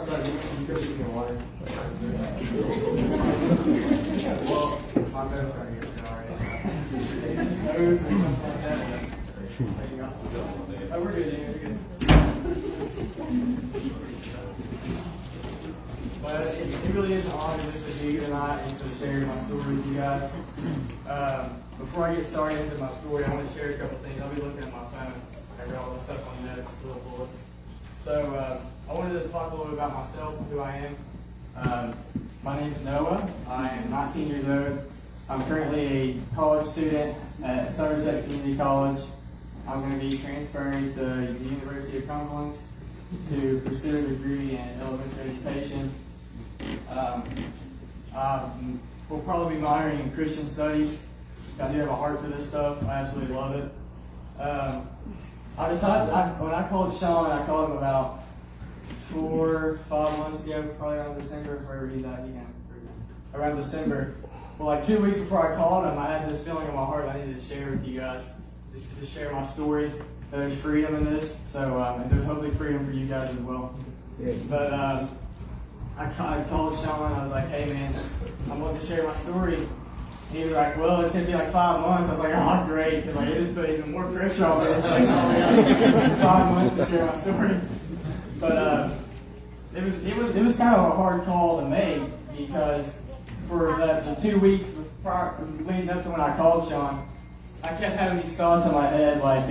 start, you go get me water. Well, my bed's right here. Nose or something like that. There you go. Oh, we're good. We're good. But it really is an honor just to be here tonight and to share my story with you guys. Before I get started into my story, I want to share a couple things. I'll be looking at my phone. I got all the stuff on notes, little bullets. So I wanted to talk a little bit about myself and who I am. My name is Noah. I am 19 years old. I'm currently a college student at Somerset Community College. I'm going to be transferring to the University of Cumberland to pursue a degree in elementary education. I will probably be minoring in Christian studies. I do have a heart for this stuff. I absolutely love it. I decided, when I called Sean, I called him about 4 or 5 months ago, probably around December, wherever he's at, around December. Well, like 2 weeks before I called him, I had this feeling in my heart I needed to share with you guys, just to share my story. There's freedom in this, so and there's hopefully freedom for you guys as well. Yeah. But I called Sean, and I was like, hey man, I'm wanting to share my story. And he was like, well, it's going to be like 5 months. I was like, oh, great, because like, it just put even more pressure on me. It's like, oh, yeah, 5 months to share my story. But it was kind of a hard call to make, because for the 2 weeks leading up to when I called Sean, I kept having these thoughts in my head. Like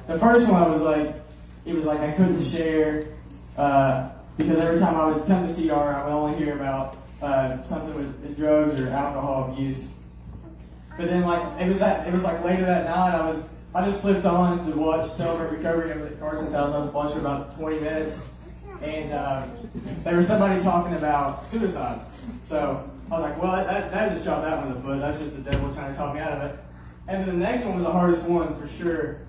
the first one, it was like I couldn't share because every time I would come to CR, I would only hear about something with drugs or alcohol abuse. But then, like it was like later that night, I just flipped on to watch Celebrate Recovery. I was at Carson's house. I was watching for about 20 minutes, and there was somebody talking about suicide. So I was like, well, that just shot that one in the foot. That's just the devil trying to talk me out of it. And then the next one was the hardest one for sure.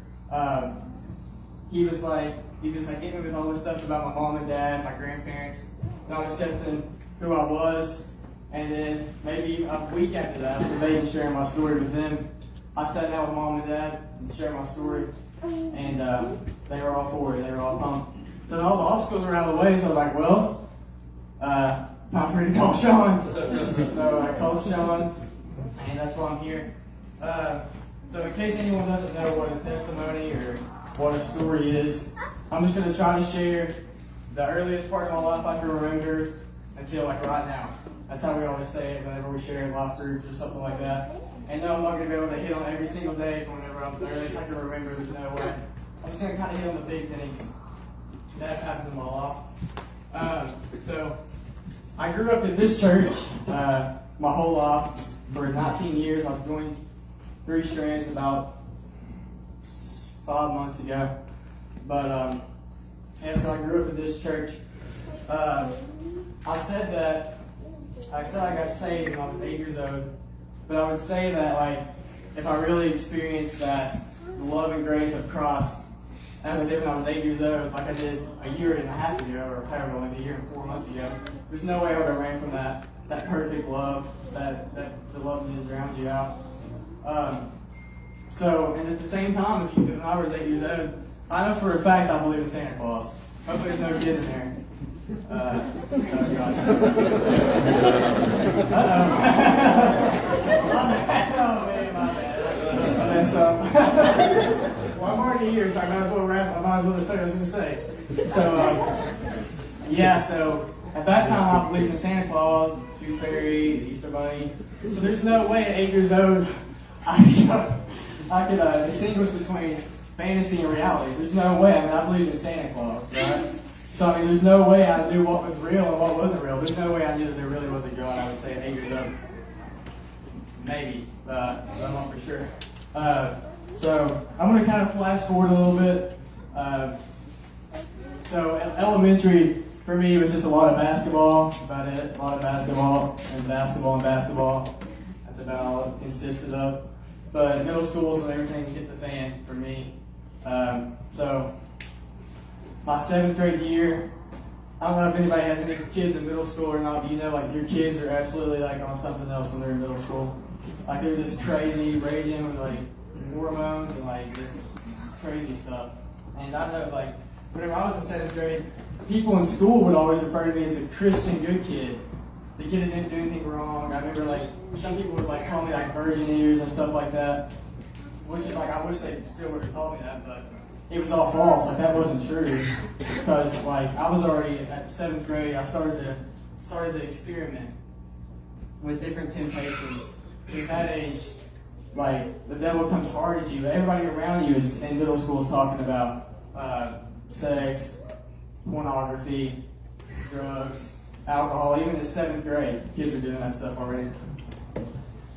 He was like hitting me with all this stuff about my mom and dad, my grandparents, not accepting who I was. And then maybe a week after that, after debating sharing my story with them, I sat down with mom and dad and shared my story, and they were all for it. They were all pumped. So all the obstacles were out of the way. So I was like, well, time for me to call Sean. So I called Sean, and that's why I'm here. So in case anyone doesn't know what a testimony or what a story is, I'm just going to try to share the earliest part of my life I can remember until like right now. That's how we always say it whenever we share life groups or something like that. And no, I'm not going to be able to hit on every single day from whenever I'm the earliest I can remember. There's no way. I'm just going to kind of hit on the big things that happened in my life. So I grew up in this church my whole life. For 19 years, I've joined 3 strands about 5 months ago. But so I grew up in this church. I said I got saved when I was 8 years old. But I would say that like if I really experienced that love and grace of Christ as I did when I was 8 years old, like I did a year and a half ago, or however long, a year and 4 months ago, there's no way I would have ran from that perfect love, that the love that just drowns you out. So, and at the same time, when I was 8 years old, I know for a fact I believe in Santa Claus. Hopefully there's no kids in there. Oh gosh. Uh-oh. Oh man, my bad. I messed up. Well, I'm already here, so I might as well wrap. I might as well say what I was going to say. So, so at that time I believed in Santa Claus, Tooth Fairy, the Easter Bunny. So there's no way at 8 years old I could distinguish between fantasy and reality. There's no way. I mean, I believed in Santa Claus, right? So I mean, there's no way I knew what was real and what wasn't real. There's no way I knew that there really was a God. I would say at 8 years old, maybe, but I'm not for sure. So I'm going to kind of flash forward a little bit. So elementary for me was just a lot of basketball. That's about it. A lot of basketball and basketball and basketball. That's about all it consisted of. But middle school is when everything hit the fan for me. So my 7th grade year, I don't know if anybody has any kids in middle school or not, but you know, like your kids are absolutely like on something else when they're in middle school. Like they're this crazy, raging with like hormones and like this crazy stuff. And I know, like, whenever I was in 7th grade, people in school would always refer to me as a Christian good kid. The kid that didn't do anything wrong. I remember like some people would like call me like virgin ears and stuff like that, which is like I wish they still would have called me that, but it was all false. Like that wasn't true because like I was already at 7th grade. I started to experiment with different temptations. At that age, like the devil comes hard at you. Everybody around you in middle school is talking about sex, pornography, drugs, alcohol. Even in 7th grade, kids are doing that stuff already.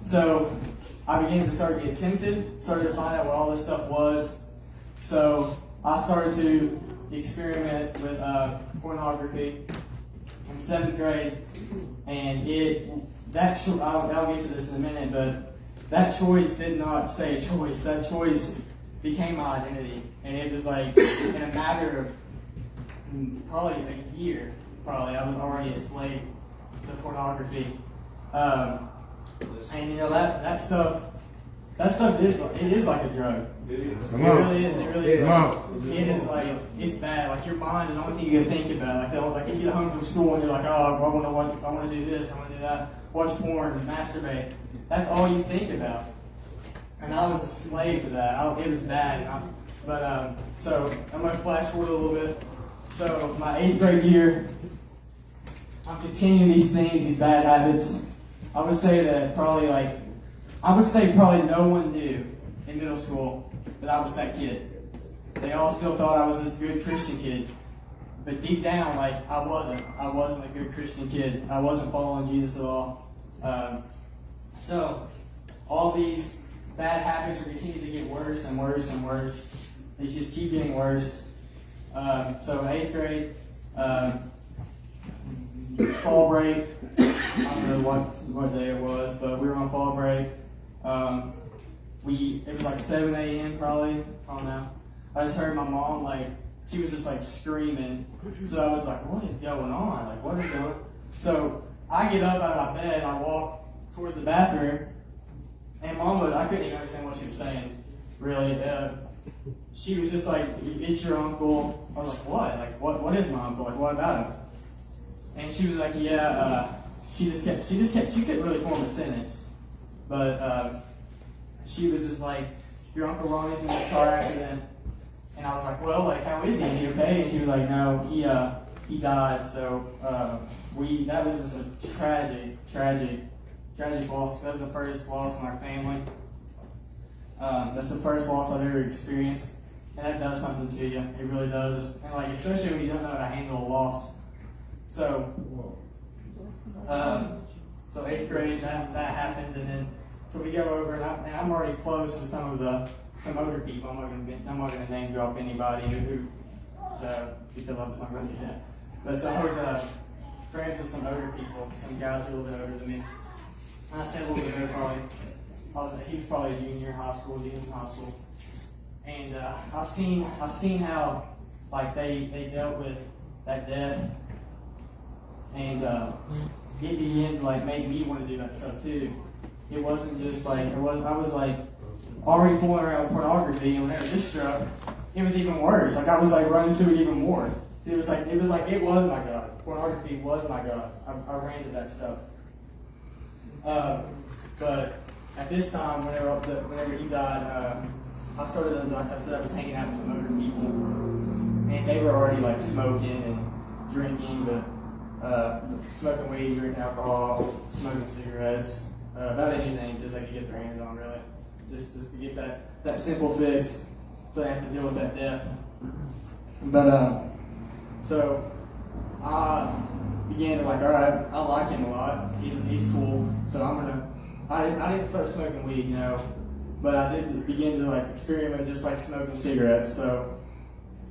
So I began to start to get tempted, started to find out what all this stuff was. So I started to experiment with pornography in 7th grade, and I'll get to this in a minute, but that choice did not stay a choice. That choice became my identity, and it was like in a matter of probably a year. I was already a slave to pornography, and you know that stuff is like a drug. It really is. It really is. It is like it's bad. Like your mind is the only thing you can think about. Like you get home from school and you're like, oh, I want to do this, I want to do that, watch porn, masturbate. That's all you think about. And I was a slave to that. It was bad. So I'm going to flash forward a little bit. So my 8th grade year, I'm continuing these things, these bad habits. I would say probably no one knew in middle school that I was that kid. They all still thought I was this good Christian kid. But deep down, like, I wasn't a good Christian kid. I wasn't following Jesus at all. So all these bad habits are continuing to get worse and worse and worse. They just keep getting worse. So in 8th grade, fall break, I don't know what day it was, but we were on fall break. It was like 7 a.m. probably, I don't know. I just heard my mom, like, she was just like screaming. So I was like, what is going on? Like, what is going on? So I get up out of my bed, I walk towards the bathroom, and I couldn't even understand what she was saying, really. She was just like, it's your uncle. I was like, what? Like, what is my uncle? Like, what about him? And she was like, yeah, she couldn't really form a sentence. But she was just like, your Uncle Ronnie's been in a car accident. And I was like, well, like, how is he? Is he okay? And she was like, no, he died. So that was just a tragic loss. That was the first loss in our family. That's the first loss I've ever experienced. And that does something to you. It really does. And like, especially when you don't know how to handle a loss. So 8th grade, that happens, and then so we go over, and I'm already close with some older people. I'm not going to name drop anybody who because I'm not going to do that. But so I was friends with some older people, some guys who were a little bit older than me. And I said a little bit older, he was probably a junior in high school, and I've seen how like they dealt with that death. And it began to like make me want to do that stuff too. It wasn't just like I was like already fooling around with pornography, and whenever this struck, it was even worse. Like I was like running to it even more. It was like it was my God. Pornography was my God. I ran to that stuff. But at this time, whenever he died, I started, like I said, I was hanging out with some older people, and they were already like smoking and drinking, but smoking weed, drinking alcohol, smoking cigarettes, about anything just they could get their hands on, really. Just to get that simple fix so they have to deal with that death. But, so I began to like, all right, I like him a lot. He's cool. So I didn't start smoking weed, but I did begin to like experiment just like smoking cigarettes. So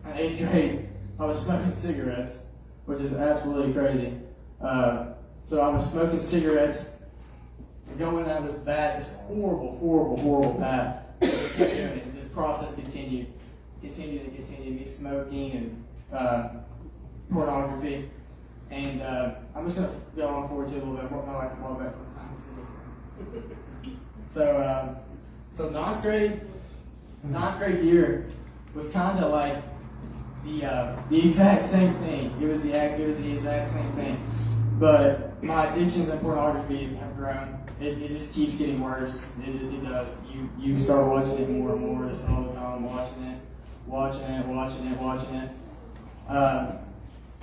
in 8th grade, I was smoking cigarettes, which is absolutely crazy. So I was smoking cigarettes and going down this horrible path. Just kept doing it. This process continued. Me smoking and pornography. And I'm just going to go on forward to a little bit more. No, I can walk back from So 9th grade year was kind of like the exact same thing. It was the exact same thing. But my addictions and pornography have grown. It just keeps getting worse. It does. You start watching it more and more. Just all the time, watching it.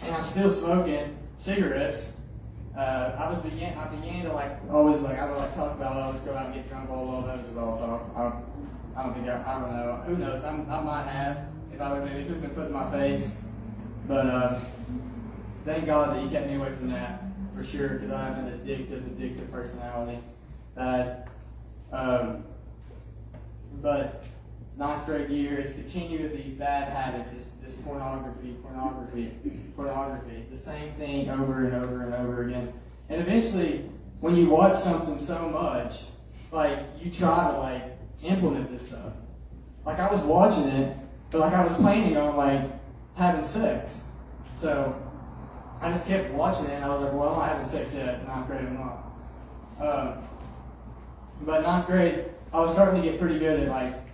And I'm still smoking cigarettes. I began to always I would talk about, oh, let's go out and get drunk. All that was just all talk. I don't know. Who knows? I might have if I would have been put in my face. But thank God that He kept me away from that for sure, because I have an addictive personality. But ninth grade year, it's continued with these bad habits. This pornography. The same thing over and over again. And eventually, when you watch something so much, you try to implement this stuff. I was watching it, but I was planning on having sex. So I just kept watching it, and I was like, well, I'm not having sex yet. Ninth grade, I'm not. But ninth grade, I was starting to get pretty good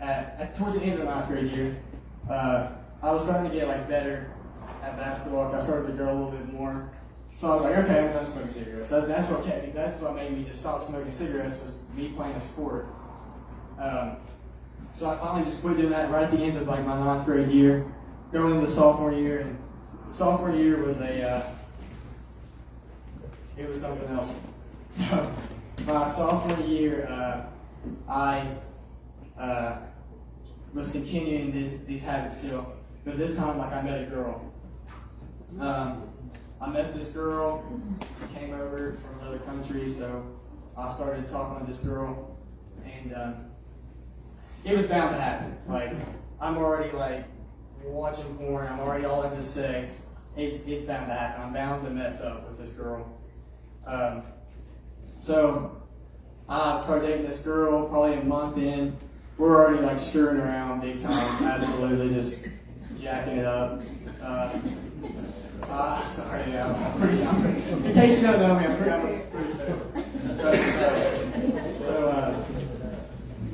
at towards the end of the ninth grade year. I was starting to get better at basketball. I started to grow a little bit more. So I was like, okay, I'm done smoking cigarettes. That's what made me just stop smoking cigarettes, was me playing a sport. So I finally just quit doing that right at the end of my ninth grade year, going into sophomore year. And sophomore year was it was something else. So my sophomore year, I was continuing these habits still, but this time I met a girl. I met this girl. She came over from another country, so I started talking to this girl, and it was bound to happen. I'm already watching porn. I'm already all into sex. It's bound to happen. I'm bound to mess up with this girl. So I started dating this girl. Probably a month in, we're already screwing around big time. Absolutely, just jacking it up. Sorry, yeah, I'm pretty sorry. In case you don't know me, I'm pretty sorry.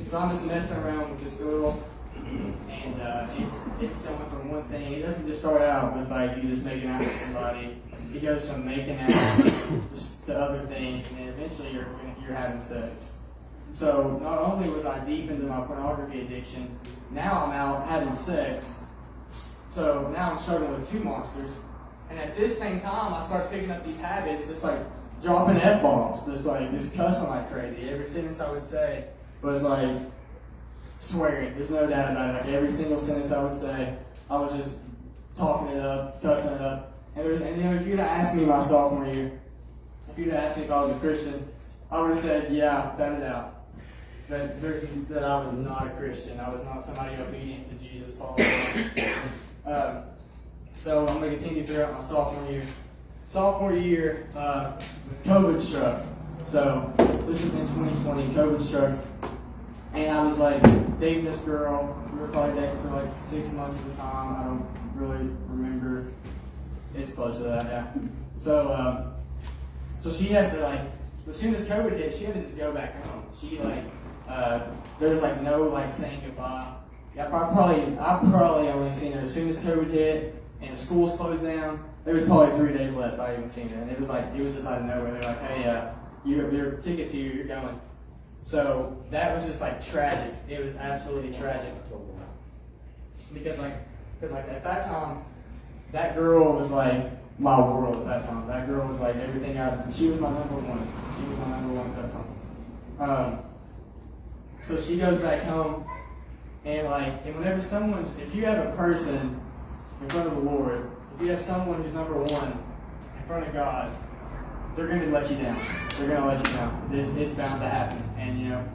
So I'm just messing around with this girl, and it's going from one thing. It doesn't just start out with you just making out with somebody. It goes from making out to other things, and then eventually you're having sex. So not only was I deep into my pornography addiction, now I'm out having sex. So now I'm struggling with two monsters. And at this same time, I start picking up these habits, just dropping F-bombs, just cussing like crazy. Every sentence I would say was swearing. There's no doubt about it. Every single sentence I would say, I was just talking it up, cussing it up. And if you'd have asked me my sophomore year, if you'd have asked me if I was a Christian, I would have said, yeah, without a doubt. That I was not a Christian. I was not somebody obedient to Jesus, following. So I'm going to continue throughout my sophomore year. Sophomore year, COVID struck. So this was in 2020, COVID struck. And I was dating this girl. We were probably dating for 6 months at the time. I don't really remember. It's close to that, yeah. So she has to as soon as COVID hit, she had to just go back home. She there was no saying goodbye. Yeah, I probably only seen her as soon as COVID hit and the schools closed down. There was probably 3 days left. I haven't seen her, and it was just out of nowhere. They're like, hey, your ticket's here. You're going. So that was just tragic. It was absolutely tragic because at that time, that girl was my world at that time. That girl was everything she was my number one. She was my number one at that time. So she goes back home, and whenever if you have a person in front of the Lord, if you have someone who's number one in front of God, they're going to let you down. They're going to let you down. It's bound to happen, and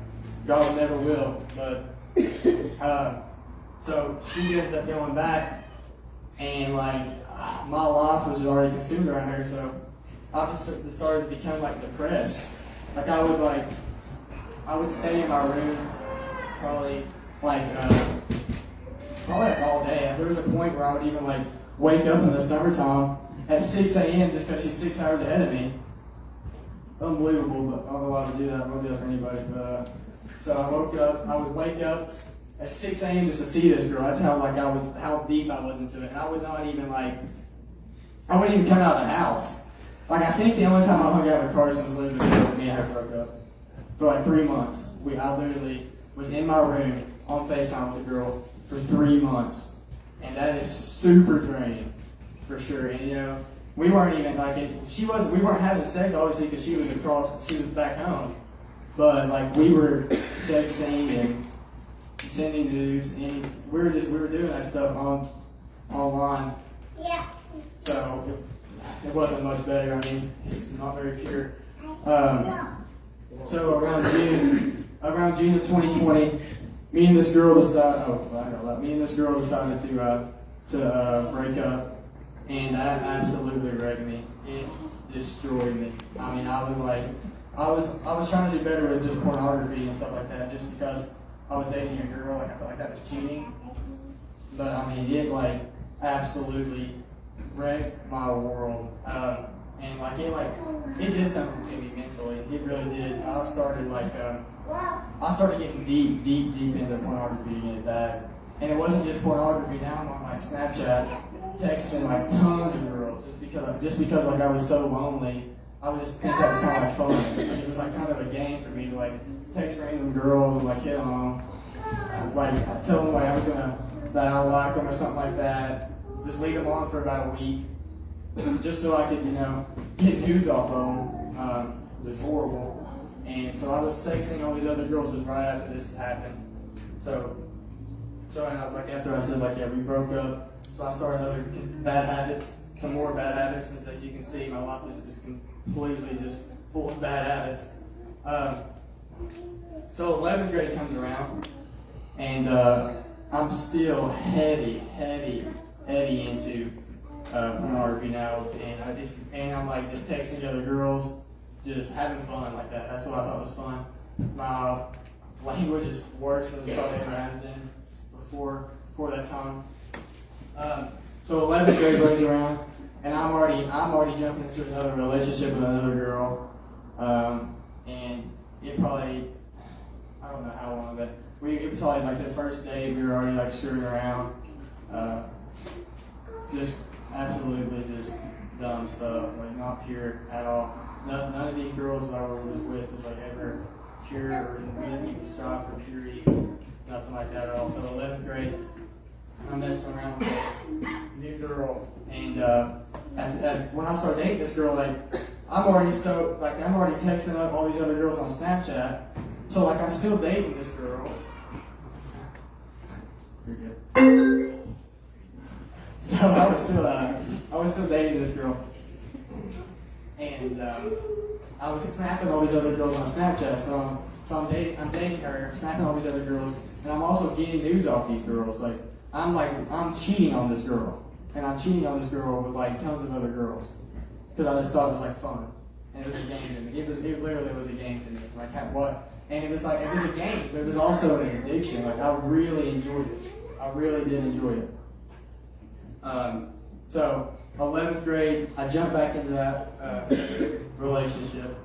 God never will. But so she ends up going back, and my life was already consumed around her. So I just started to become depressed. I would stay in my room probably all day. There was a point where I would even wake up in the summertime at 6 a.m. just because she's 6 hours ahead of me. Unbelievable, but I don't know why I would do that. I won't do that for anybody. So I would wake up at 6 a.m. just to see this girl. That's how deep I was into it. And I would not even I wouldn't even come out of the house. Like, I think the only time I hung out with Carson was living with me and her broke up. For like 3 months. I literally was in my room on FaceTime with a girl for 3 months. And that is super draining, for sure. And, you know, we weren't even, we weren't having sex, obviously, because she was back home. But, like, we were sexting and sending nudes, and we were doing that stuff online. Yeah. So, it wasn't much better. I mean, it's not very pure. So, around June of 2020, me and this girl decided to break up, and that absolutely wrecked me. It destroyed me. I mean, I was trying to do better with just pornography and stuff like that, just because I was dating a girl, I felt like that was cheating. But I mean, it absolutely wrecked my world, and it did something to me mentally. It really did. I started getting deep into pornography again, bad. And it wasn't just pornography. Now I'm on Snapchat, texting tons of girls, just because I was so lonely. I would just think that was kind of fun. It was kind of a game for me to text random girls and hit on them. I tell them that I like them or something like that. Just leave them on for about a week, just so I could get news off of them. It was horrible. And so I was sexting all these other girls just right after this happened. So after I said we broke up. So I started some more bad habits, and as you can see, my life is completely just full of bad habits. So 11th grade comes around, and I'm still heavy into pornography now, and I'm just texting other girls, just having fun like that. That's what I thought was fun. My language is worse than it probably ever has been before that time. So 11th grade rolls around, and I'm already jumping into another relationship with another girl, and it probably, I don't know how long, but it was probably the first day we were already screwing around, just absolutely just dumb stuff, not pure at all. None of these girls that I was with was ever pure, or we didn't even strive for purity, nothing like that at all. So 11th grade, I'm messing around with a new girl, and when I start dating this girl, I'm already texting up all these other girls on Snapchat, so I'm still dating this girl. You're good. So I was still dating this girl, and I was snapping all these other girls on Snapchat. So I'm dating her, snapping all these other girls, and I'm also getting nudes off these girls. I'm cheating on this girl, and I'm cheating on this girl with tons of other girls, because I just thought it was fun, and it was a game to me. It literally was a game to me. What? And it was it was a game, but it was also an addiction. I really enjoyed it. I really did enjoy it. So 11th grade, I jumped back into that relationship,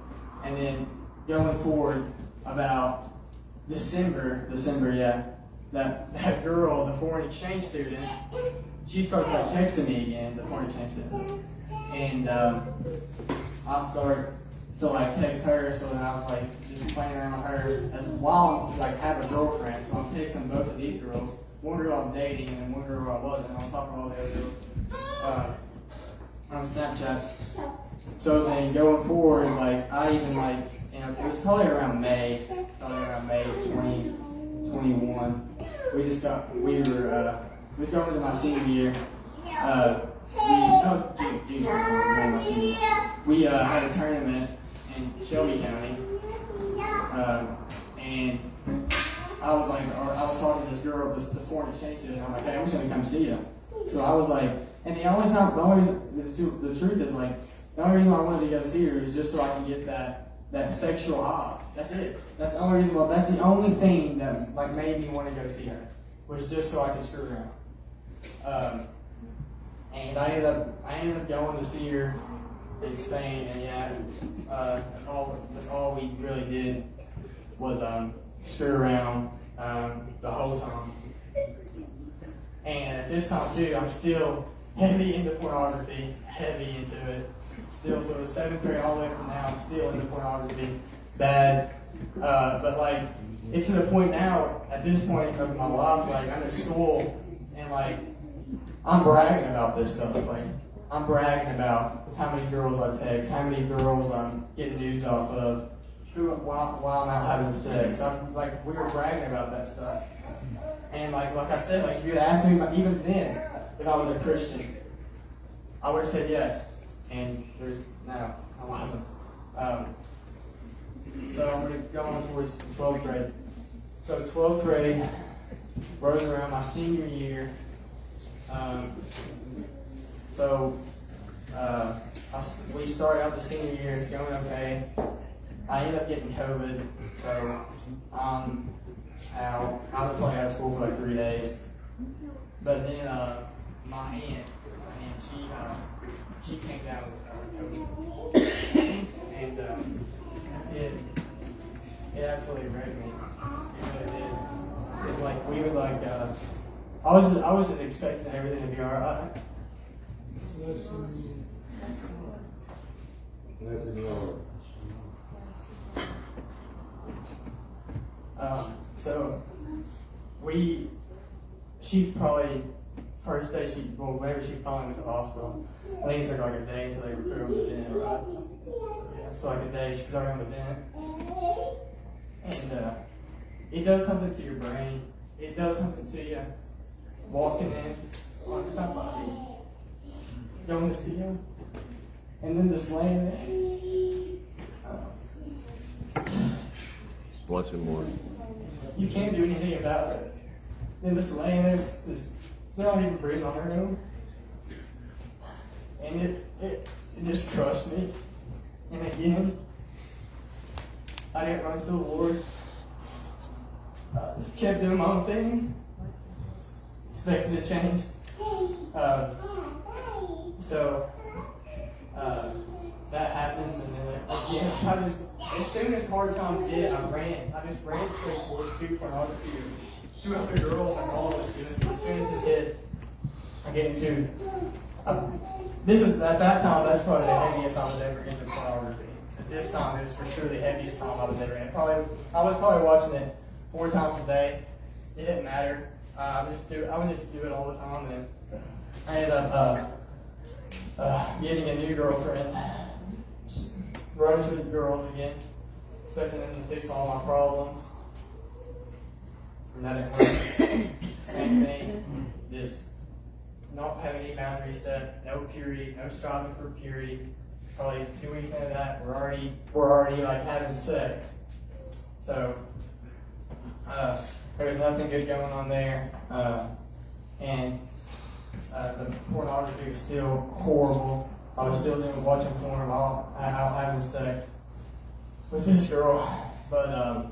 and then going forward about December, yeah. That girl, the foreign exchange student, she starts texting me again, the foreign exchange student, and I start to text her. So then I was just playing around with her while I have a girlfriend. So I'm texting both of these girls, one girl I'm dating and then one girl I wasn't. And I'm talking to all the other girls on Snapchat. So then going forward, I even it was probably around May 2021. We was going into my senior year. We had a tournament in Shelby County, and I was talking to this girl, the foreign exchange student. I'm hey, I'm just gonna come see you. So I was and the truth is the only reason I wanted to go see her is just so I can get that sexual high. That's it. That's the only reason. Well, that's the only thing that made me want to go see her, was just so I could screw around. And I ended up going to see her in Spain, and that's all we really did was screw around the whole time. And at this time too, I'm still heavy into pornography, heavy into it. Still, so the 7th grade all the way up to now, I'm still into pornography, bad. But like, it's to the point now, at this point of my life, like I'm in school and like, I'm bragging about this stuff. Like, I'm bragging about how many girls I text, how many girls I'm getting nudes off of, while I'm out having sex. I'm like, we were bragging about that stuff. And like I said, like if you had asked me even then if I was a Christian, I would have said yes. And no, I wasn't. So I'm going to go on towards 12th grade. So 12th grade rolls around my senior year. We start out the senior year, it's going okay. I end up getting COVID, so I'm out. I was probably out of school for like 3 days. But then my aunt, she came down with COVID. And it absolutely wrecked me. It really did. It's like we would like I was just expecting everything to be alright. So she's probably first day whenever she finally went to the hospital, I think it took like a day until they put her on the vent, right? So yeah, so like a day she was already on the vent. And it does something to your brain. It does something to you walking in on somebody, going to see him, and then just laying there. Watch it more. You can't do anything about it. Then just laying there, they're not even breathing on her anymore. And it just crushed me. And again, I didn't run to the Lord. I just kept doing my own thing, expecting to change. That happens, and then again, as soon as hard times hit, I just ran straight to pornography or 2 other girls. That's all I was doing. So as soon as this hit, I get into at that time. That's probably the heaviest I was ever into pornography. At this time, it was for sure the heaviest time I was ever in. I was probably watching it 4 times a day. It didn't matter. I would just do it all the time, and I ended up getting a new girlfriend. Running to the girls again, expecting them to fix all my problems. And that didn't work. Same thing. Just not having any boundaries set, no purity, no striving for purity. Probably 2 weeks into that, we're already like having sex. So there was nothing good going on there. And the pornography was still horrible. I was still watching porn while out having sex with this girl. But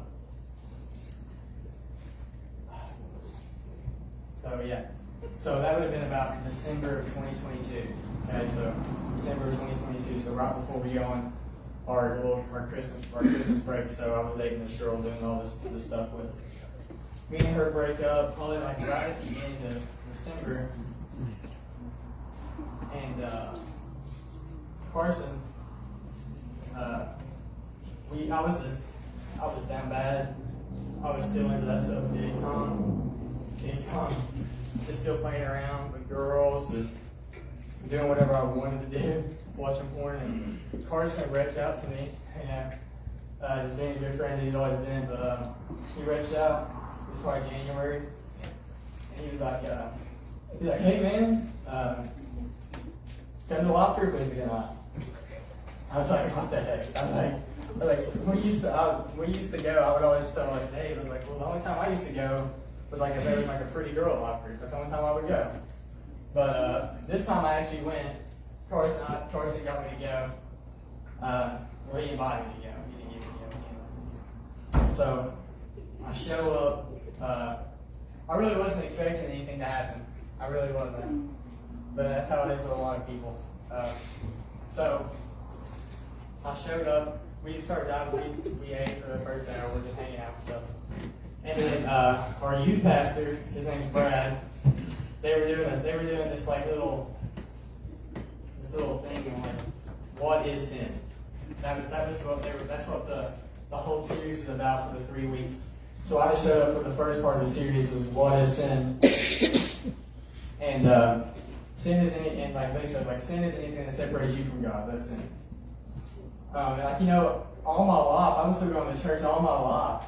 so that would have been about December of 2022. Okay, so December of 2022. So right before we go on our Christmas break. So I was dating this girl, doing all this stuff with. Me and her break up probably like right at the end of December. And Carson, I was down bad. I was still into that stuff big time. Just still playing around with girls, just doing whatever I wanted to do, watching porn. And Carson reached out to me, he's being a good friend he's always been, but he reached out. It was probably January, and he was like, hey man, come to the locker with me tonight. I was like, what the heck? I was like, we used to go. I would always tell like Dave, I was like, well, the only time I used to go was like if there was like a pretty girl at locker. That's the only time I would go. But this time I actually went. Carson got me to go. Well, he invited me to go. He didn't give me to go. So I show up. I really wasn't expecting anything to happen. I really wasn't. But that's how it is with a lot of people. So I showed up. We started out. We ate for the first hour. We're just hanging out and stuff. And then our youth pastor, his name's Brad. They were doing this like little thing on like what is sin. That's what the whole series was about for the 3 weeks. So I just showed up for the first part of the series was what is sin. And sin is and like they said, like sin is anything that separates you from God. That's sin. And like all my life, I'm still going to church. All my life,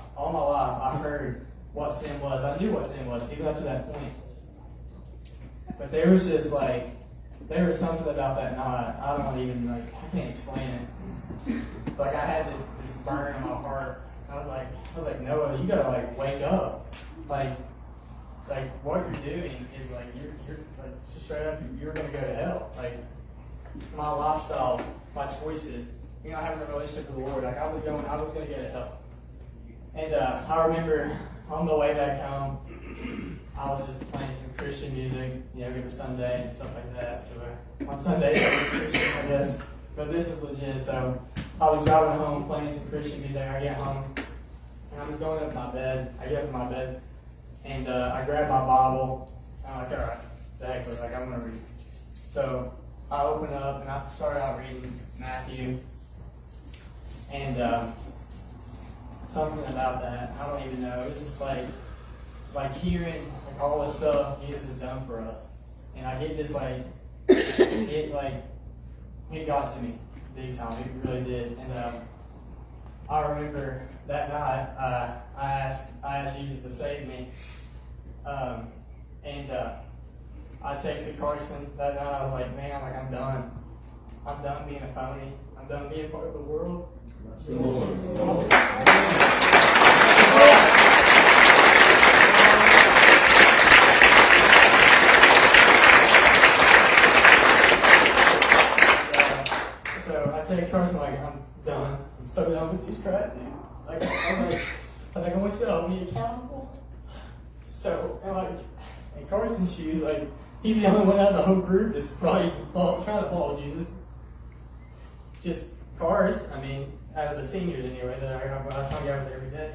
I heard what sin was. I knew what sin was, even up to that point. But there was just like there was something about that night. I can't explain it. Like I had this burn in my heart. I was like, Noah, you gotta like wake up. Like what you're doing is like you're like straight up you're gonna go to hell. Like my lifestyles, my choices, not having a relationship with the Lord, like I was gonna go to hell. And I remember on the way back home, I was just playing some Christian music, it was Sunday and stuff like that. So on Sundays I was Christian, I guess. But this was legit, so I was driving home playing some Christian music. I get home, and I was going up to my bed. I get up in my bed, and I grab my Bible, and I'm like, all right, the heck with it, like I'm going to read. So I open up, and I started out reading Matthew, and something about that, I don't even know. It's just like hearing like all this stuff Jesus has done for us. And I get this it got to me big time. It really did. And I remember that night I asked Jesus to save me. And I texted Carson that night. I was like, man, I'm done. I'm done being a phony. I'm done being part of the world. So I text Carson like, I'm done. I'm so done with this crap, dude. Like I was like, I want you to hold me accountable. So and Carson's shoes, like he's the only one out of the whole group that's probably trying to follow Jesus. Just Cars, out of the seniors anyway, that I hung out with every day.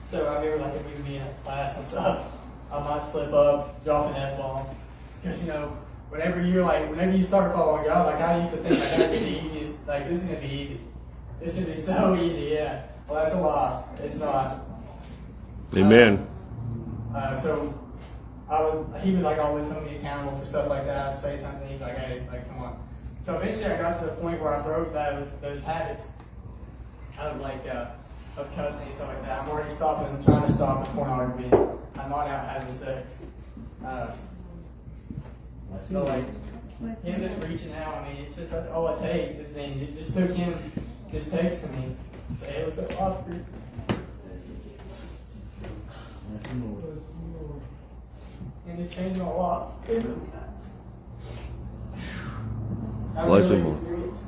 So I remember like if we meet in class and stuff, I might slip up, drop an F-bomb. Because whenever you start following God, like I used to think like that'd be the easiest, like this is gonna be easy. This is gonna be so easy, yeah. Well that's a lie. It's not. Amen. So he would like always hold me accountable for stuff like that. I'd say something, he'd be like, hey, like come on. So eventually I got to the point where I broke those habits of of cussing and stuff like that. I'm already trying to stop with pornography. I'm not out having sex. So him just reaching out, it's just that's all it takes. It just took him just texting me. Say, hey, let's go to Oscar. And it's changed my life. I really experienced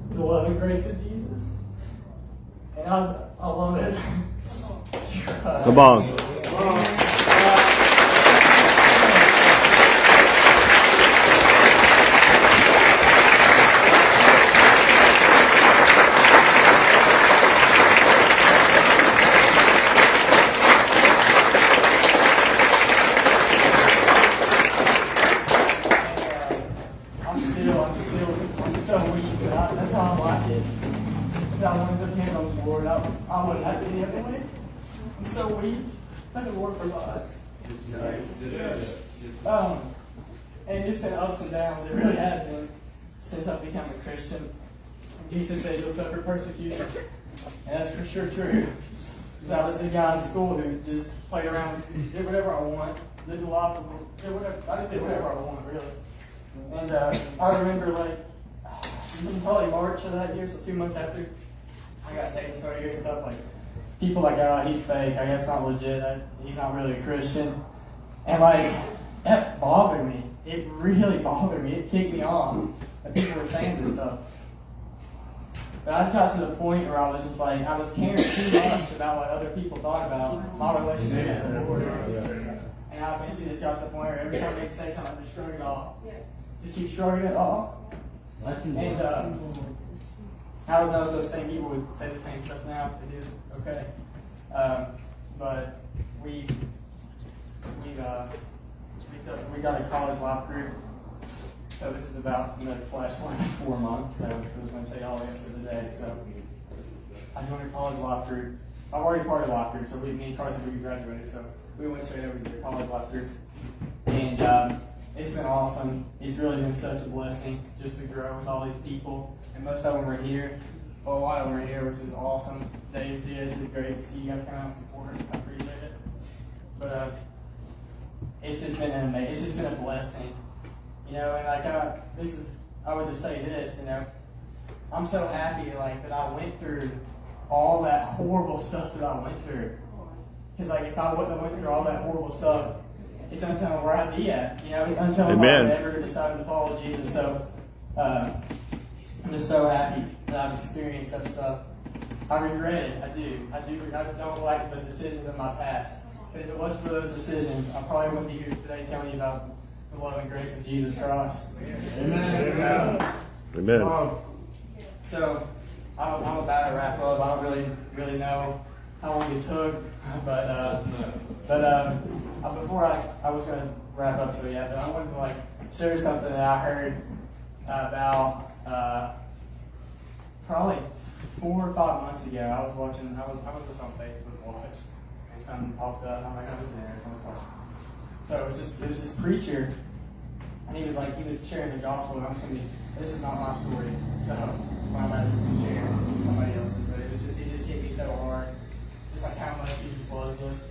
the love and grace of Jesus. And I love it. Come on. I'm so weak, but that's how I like it. If I wanted to depend on the Lord, I wouldn't have any other way. I'm so weak. Let the Lord provides. And it's been ups and downs. It really has been since I've become a Christian. Jesus said you'll suffer persecution. And that's for sure true. I was the guy in school who just played around, did whatever I want, lived a life, did whatever. I just did whatever I want, really. And I remember probably March of that year, so 2 months after I got saved and started hearing stuff like people like, oh, he's fake, I guess not legit, he's not really a Christian. And that bothered me. It really bothered me. It ticked me off that people were saying this stuff. But I just got to the point where I was just I was caring too much about what other people thought about my relationship with the Lord. And I eventually just got to the point where every time they'd say something, I just shrug it off. Just keep shrugging it off. And I don't know if those same people would say the same stuff now. If they did, okay. But we got a college life group. So this is about the flash forward 4 months. So it was going to take all the way up to the day. So I joined a college life group. I'm already part of the life group, so me and Carson, we graduated. So we went straight over to the college life group, and it's been awesome. It's really been such a blessing just to grow with all these people, and most of them are here. Well, a lot of them are here, which is awesome. This is great to see you guys come out and support. I appreciate it. But it's just been amazing. It's just been a blessing, you know. And like I would just say this, you know, I'm so happy like that I went through all that horrible stuff that I went through. Because like if I wouldn't have went through all that horrible stuff, it's until where I'd be at. You know, it's until I never decided to follow Jesus. So I'm just so happy that I've experienced that stuff. I regret it. I do. I don't like the decisions of my past. But if it wasn't for those decisions, I probably wouldn't be here today telling you about the love and grace of Jesus Christ. Amen. Amen. So I'm about to wrap up. I don't really know how long it took, but before I was going to wrap up, so yeah, but I wanted to like share something that I heard about probably 4 or 5 months ago. I was just on Facebook watch, and something popped up, and I was like, oh, this is interesting, let's watch it. So it was this preacher, and he was sharing the gospel, and this is not my story, so I'm about to share somebody else's, but it just hit me so hard, just like how much Jesus loves us.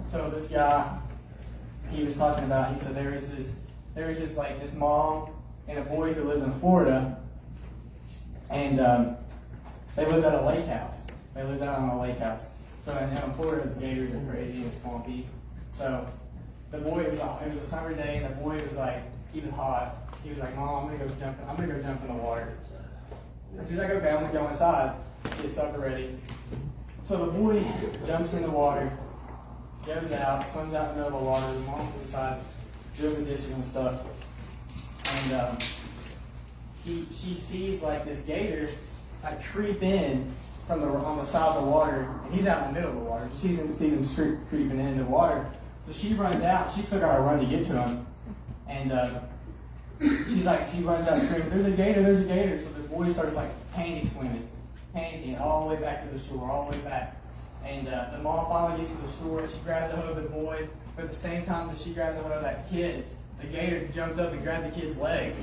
So this guy, he was talking about, he said there was this mom and a boy who lived in Florida, and they lived at a lake house. They lived out on a lake house. So in Florida, the gators are crazy and swampy. So the boy, it was a summer day, and the boy was like, he was hot. He was like, Mom, I'm gonna go jump in the water. And she's like, okay, I'm gonna go inside, get supper ready. So the boy jumps in the water, goes out, swims out in the middle of the water. The mom's inside doing the dishes and stuff, and she sees like this gator like creep in from on the side of the water, and he's out in the middle of the water. She sees him creeping in the water, so she runs out. She's still got to run to get to him, and she runs out screaming, "There's a gator! There's a gator!" So the boy starts like panicking all the way back to the shore, all the way back. And the mom finally gets to the shore, and she grabs a hold of the boy. But at the same time that she grabs a hold of that kid, the gator jumped up and grabbed the kid's legs.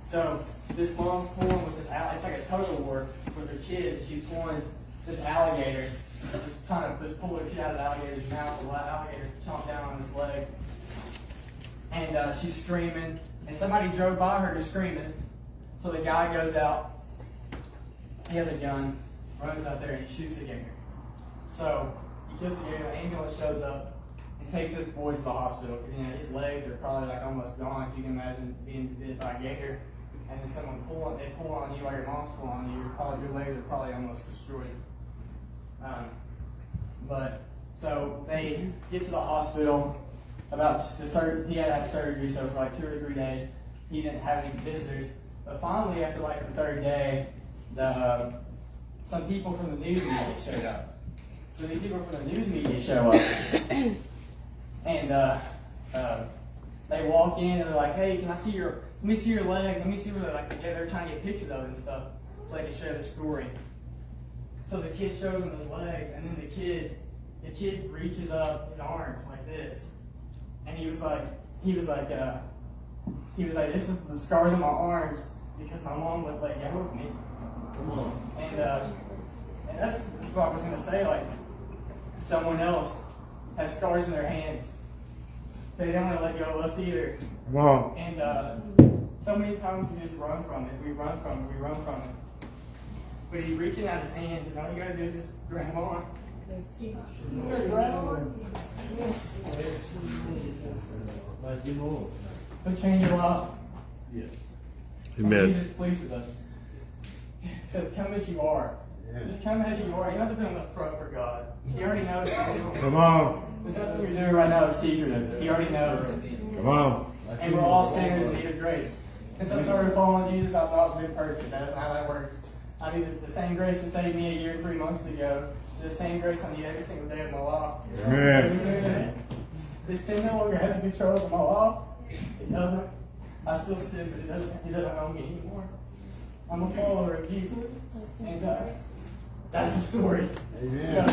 So this mom's pulling with this it's like a tug of war with her kid. She's pulling this alligator, just pull her kid out of the alligator's mouth. The alligator chomped down on his leg, and she's screaming. And somebody drove by her just screaming. So the guy goes out. He has a gun, runs out there, and he shoots the gator. So he kills the gator. The ambulance shows up and takes this boy to the hospital. You know, his legs are probably like almost gone. If you can imagine being bit by a gator, and then they pull on you while your mom's pulling on you. Your legs are probably almost destroyed. But so they get to the hospital. He had to have surgery. So for like 2 or 3 days, he didn't have any visitors. But finally, after like the 3rd day, some people from the news media showed up. So these people from the news media show up, and they walk in and they're like, "Hey, let me see your legs. Let me see where they're trying to get pictures of it and stuff, so they can share the story." So the kid shows them his legs, and then the kid reaches up his arms like this, and he was like, "This is the scars on my arms because my mom would let go of me." And that's what I was gonna say. Like, someone else has scars in their hands. They don't want to let go of us either. Wow. And so many times we just run from it. We run from it. But he's reaching out his hand, and all you gotta do is just grab on. He'll change your life. Yes. Amen. Jesus pleased with us. He says, "Come as you are." Just come as you are. You don't have to be on the front for God. He already knows. Come on. There's nothing you're doing right now that's secretive. He already knows. Come on. And we're all sinners in need of grace. And so I started following Jesus. I've not been perfect. That's not how that works. I need the same grace that saved me a year and 3 months ago. The same grace I need every single day of my life. Amen. This sin no longer has control over my life. It doesn't. I still sin, but it doesn't own me anymore. I'm a follower of Jesus, and that's my story. Amen.